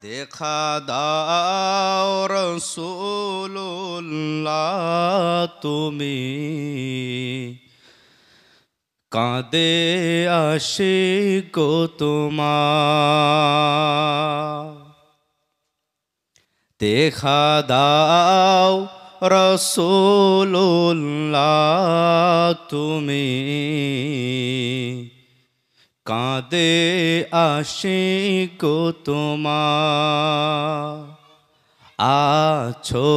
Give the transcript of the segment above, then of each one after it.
দেখা দাও রাসূলুল্লাহ তুমি কাঁদে আশিক তোমার। দেখা দাও রাসূলুল্লাহ তুমি কাঁদে আশিক তোমার। আছো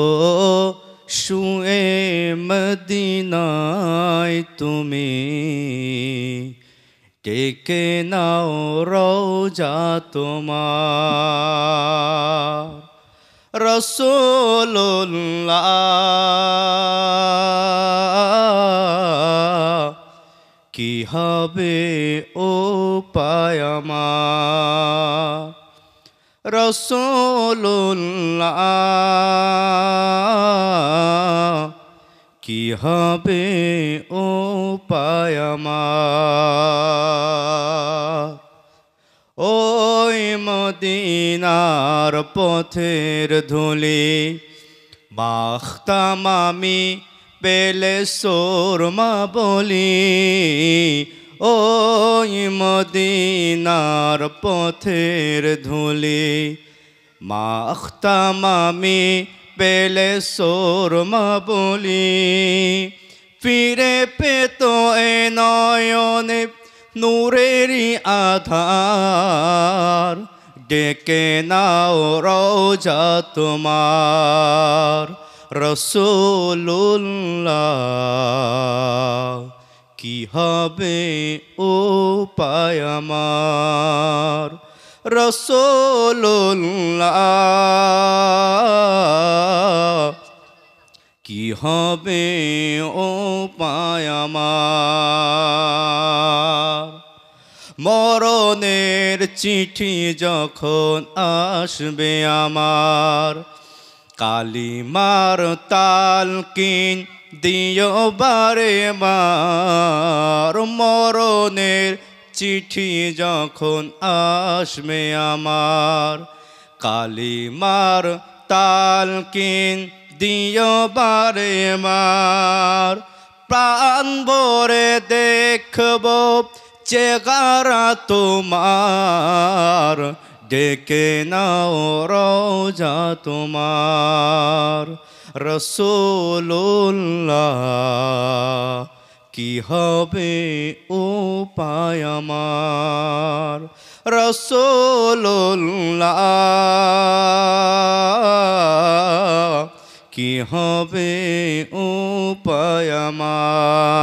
শুয়ে মদিনায় তুমি ডেকে নাও রওজা তোমার। রাসূলুল্লাহ কি হবে উপায় আমার। রাসূলুল্লাহ কি হবে উপায় আমার। ওই মদিনার পথের ধুলি মাখতাম আমি পেলে সুরমা বলি। ওই মদিনার পথের ধুলি মাখতাম আমি পেলে সুরমা বলি। ফিরে পেত এ নয়নে নূরেরই আধার ডেকে নাও রওজা তোমার। রাসূলুল্লাহ কি হবে উপায় আমার। রাসূলুল্লাহ কি হবে উপায় আমার। মরণের চিঠি যখন আসবে আমার কালিমার তালকিন দিও বারে বার। মরণের চিঠি যখন আসবে আমার কালিমার তালকিন দিও বারে বার। প্রাণ ভরে দেখব চেহারা তোমার ডেকে নাও রওজা তোমার। রাসূলুল্লাহ কি হবে উপায় আমার। রাসূলুল্লাহ কি হবে উপায় আমার।